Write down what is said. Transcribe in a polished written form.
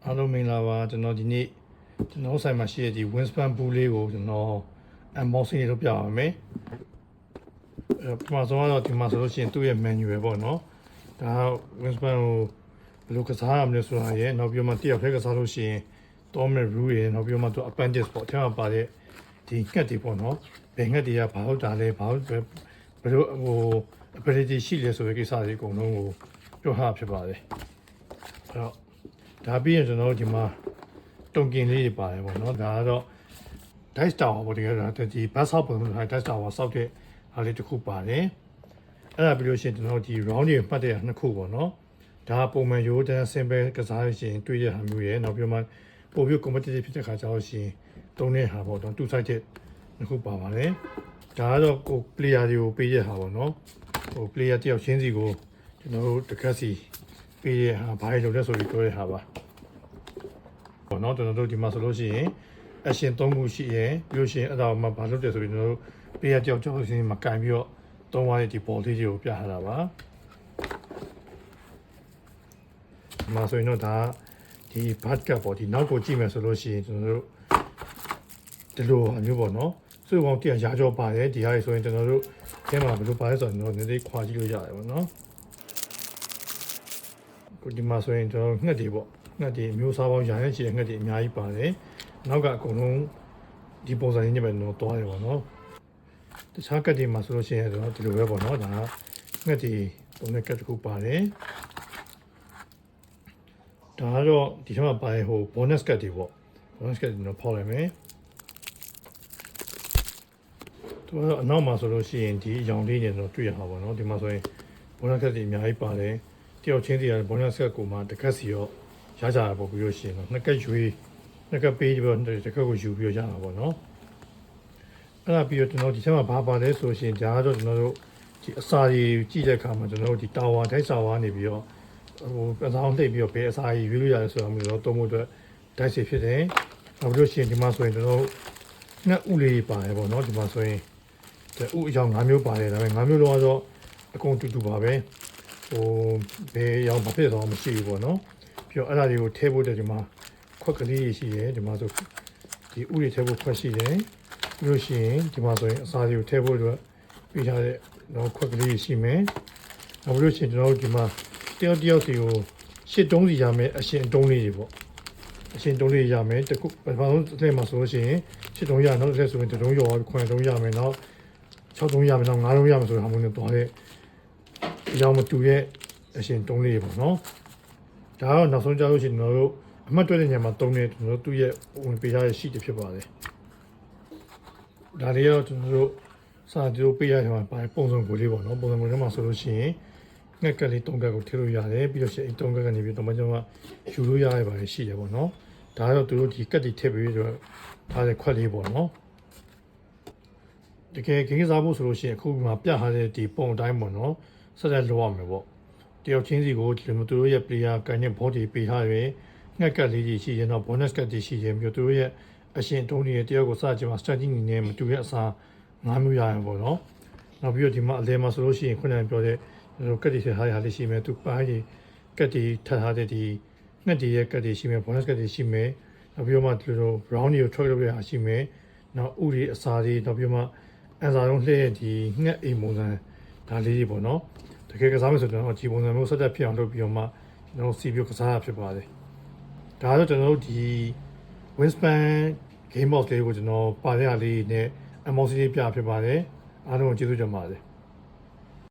အားလုံးမင်္ဂလာပါကျွန်တော်ဒီနေ့ကျွန်တော်ဆိုင်မှာရှိတဲ့ဒီ Winspan ဘူးလေးကိုကျွန်တော် unboxing လုပ်ပြပါမယ်ပထမဆုံးကတော့ဒီမှာဆိုလို့ရှိရင်သူ့ရဲ့ manual ပေါ့နော်ဒါ Winspan ကိုဘယ်လိုကစားရမလဲဆိုတာရယ်နောက်ပြီးမှတယောက်တည်းကစားလို့ရှိရင်တော်မဲ့ rule ရယ်နောက်ပြီးမှသူ appendix ပေါ့ထဲမှာပါတဲ့ဒီငှက်တွေပေါ့နော်ဘယ်ငှက်တွေကဘာဟုတ်တာလဲဘာဟုတ်ဘယ်လိုability ရှိလဲဆိုတဲ့ကိစ္စတွေအကုန်လုံးကိုပြောထားဖြစ်ပါတယ်အဲ့တော့ဒါပြီးရင်ကျွန်တော်ဒီမှာတုံကင်လေးတွေပါတယ်ပေါ့နော်ဒါကတော့ dice tower ပေါ့တကယ်တော့ဒီ bus hop ပုံစံ dice tower စောက်တဲ့ဟာလေးတစ်ခုပါတယ်အဲ့ဒါပြီးလို့ရှိရင်ကျွန်တော်ဒီ round တွေမှတ်တဲ့နှစ်ခုပေါ့နော်ဒါပုံမှန်ရိုးတန်း simple ကစားလို့ရှိရင်တွေ့ရတဲ့ဟာမျိုးရယ်နောက်ပြီးမှပို့ပြီး competitive ဖြစ်တဲ့ခါကျတော့ရှိရင်တုံးတဲ့ဟာပေါ့နော် two sided နှစ်ခုပါပါတယ်ဒါကတော့ကို player တွေကိုပေးရတဲ့ဟာပေါ့နော်ဟို player တယောက်ချင်းစီကိုကျွန်တော်တို့တစ်ခါစီပေးရဟာဘာလို့လဲဆိုပြီးပြောရဟာပါပေါ့နော်ကျွန်တော်တို့ဒီမှာဆိုလို့ရှိရင် action 3ခုရှိရယ်ပြီးလို့ရှိရင်အဲ့ဒါမှဘာလုပ်တယ်ဆိုပြီးကျွန်တော်တို့ပေးရကြောက်ကြောက်စင်းမှာကင်ပြီးတော့သုံးသွားတဲ့ဒီ ball လေးတွေကိုပြထားတာပါဒီမှာဆိုရင်တော့ဒါဒီ bad cap ပေါ့ဒီနောက်ကိုကြည့်မယ်ဆိုလို့ရှိရင်ကျွန်တော်တို့ဒီလိုအမျိုးပေါ့နော်စုပေါင်းတရားကြောပါတယ်ဒီဟာဆိုရင်ကျွန်တော်တို့အဲမှာဘယ်လိုပါလဲဆိုတော့ကျွန်တော်နည်းနည်းခွာကြည့်လို့ရတယ်ပေါ့နော်ကိုဒီမှာဆိုရင်ကျွန်တော်ငှက်တွေပေါ့ငှက်တွေမျိုးစားပေါင်းရာနဲ့ရှိတဲ့ငှက်တွေအများကြီးပါတယ်နောက်ကအကုန်လုံးဒီပုံစံလေးနဲ့ပဲတော့တွားရပါတော့တခြားကတ်တွေမှာဆိုလို့ရှိရင်ကျွန်တော်ဒီလိုပဲပေါ့နော်ဒါငှက်တွေပုံနဲ့ကတ်တစ်ခုပါတယ်ဒါကတော့ဒီထဲမှာပါတဲ့ဟို bonus ကတ်တွေပေါ့ bonus ကတ်တွေတော့ဖောက်လိုက်မယ်သူကအနောက်မှာဆိုလို့ရှိရင်ဒီရောင်လေးနဲ့တော့တွေ့ရမှာပေါ့နော်ဒီမှာဆိုရင် bonus ကတ်တွေအများကြီးပါတယ်တယောက်ချင်းစီက bonus ကတ်ကိုမှတစ်ခက်စီရောရကြတာပေါ့ပြီးလို့ရှိရင်တော့နှစ်ကတ်ရွေးနှစ်ကတ်ပေးပြီးတော့တစ်ခက်ကိုယူပြီးရတာပေါ့နော်အဲ့ဒါပြီးတော့ကျွန်တော်ဒီထဲမှာဘာပါလဲဆိုရှင်ဒါကတော့ကျွန်တော်တို့ဒီအစာကြီးကြည့်တဲ့အခါမှာကျွန်တော်တို့ဒီတာဝါထိုက်စာဝါနေပြီးတော့ဟိုပစားအောင်လှိပ်ပြီးတော့ဘယ်အစာကြီးရွေးလို့ရတယ်ဆိုတာမျိုးတော့သုံးဖို့အတွက်ဒိုက်စီဖြစ်တယ်နောက်ပြီးလို့ရှိရင်ဒီမှာဆိုရင်ကျွန်တော်ငှက်ဥလေးပါတယ်ပေါ့နော်ဒီမှာဆိုရင်ဥအကြောင်း၅မျိုးပါတယ်ဒါပေမဲ့၅မျိုးလုံးကတော့အကုန်တူတူပါပဲဟိုဘယ်ရောင်ဘာဖြစ်တော့မရှိဘူးပေါ့နော်ပြီးတော့အဲ့ဒါတွေကိုထည့်ဖို့တဲ့ဒီမှာခွက်ကလေးရှိတယ်ဒီမှာဆိုဒီဥတွေထည့်ဖို့ခွက်ရှိတယ်ပြီးလို့ရှိရင်ဒီမှာဆိုရင်အစာတွေကိုထည့်ဖို့အတွက်ပြီးထားတဲ့တော့ခွက်ကလေးရှိမယ်နောက်ပြီးလို့ရှိရင်ကျွန်တော်တို့ဒီမှာတယောက်စီကိုရှစ်တုံးစီရမယ်အရှင်တုံးလေးတွေပေါ့အရှင်တုံးလေးရမယ်တခုပထမဆုံးအထက်မှာဆိုလို့ရှိရင်ရှစ်တုံးရနောက်တစ်ထပ်ဆိုရင်တုံးရောခွန်တုံးရမယ်နောက်6တုံးရမယ်နောက်9တုံးရမယ်ဆိုတဲ့ဟာမျိုးနဲ့တွားတဲ့အကြောင်းမတူတဲ့အရှင်တုံးလေးပေါ့နော်ဒါကတော့နောက်ဆုံးကြလို့ရှိရင်ကျွန်တော်တို့အမှတ်တွက်တဲ့ညမှာတုံးနေကျွန်တော်တို့သူ့ရဲ့ဝင်ပေးထားတဲ့ sheet တွေဖြစ်ပါတယ်ဒါတွေကတော့ကျွန်တော်တို့စာကြိုးပေးရတဲ့မှာပုံစံကိုလေးပေါ့နော်ပုံစံကိုထဲမှာဆိုလို့ရှိရင်ငှက်ကလေး3ကတ်ကိုထည့်လို့ရတယ်ပြီးတော့ရှိရင်3ကတ်ကနေပြီးတော့မှကျွန်တော်ကယူလို့ရရပါတယ်ရှိတယ်ပေါ့နော်ဒါကတော့သူတို့ဒီကတ်တွေထည့်ပြီးတော့ထားတဲ့ခွက်လေးပေါ့နော်တကယ်ဂိမ်းစားဖို့ဆိုလို့ရှိရင်အခုမှပြထားတဲ့ဒီပုံအတိုင်းပေါ့နော်ဆက်လက်လုပ်ရမယ်ပေါ့တယောက်ချင်းစီကိုဒီလိုမျိုးသူတို့ရဲ့ player ကန်တဲ့ body ပေးထားရယ်ငှက်ကတ်လေးကြီးရှိရင်တော့ bonus ကတ်တွေရှိရင်ပြီးတော့သူတို့ရဲ့အရှင်တုံးတွေတယောက်ကိုစကြမှာ strategy နေနဲ့မတူတဲ့အစား၅မျိုးရရင်ပေါ့နော်နောက်ပြီးတော့ဒီမှာအလဲမှာဆိုလို့ရှိရင်ခုနကပြောတဲ့ကတ်တွေထည့်ထားတဲ့ဟာလေးရှိမယ်သူပိုင်းတွေကတ်တွေထပ်ထားတဲ့ဒီငှက်တွေရဲ့ကတ်တွေရှိမယ် bonus ကတ်တွေရှိမယ်နောက်ပြီးတော့မှဒီလို round တွေကို track လုပ်ရတာရှိမယ်နောက်ဥတွေအစာတွေနောက်ပြီးမှအန်စာလုံးလှည့်ဒီငှက်အိမ်ပုံစံဒါလေးတွေပေါ့နော်တကယ်ကစားမယ်ဆိုတော့ဒီပုံစံမျိုးဆက်တက်ဖြစ်အောင်လုပ်ပြီးတော့မှကျွန်တော်စီပြကစားရဖြစ်ပါတယ်ဒါတော့ကျွန်တော်တို့ဒီ Winspan game box လေးကိုကျွန်တော်ပါရလေးနဲ့ unboxing လေးပြဖြစ်ပါတယ်အားလုံးကိုကျေးဇူးတင်ပါတယ်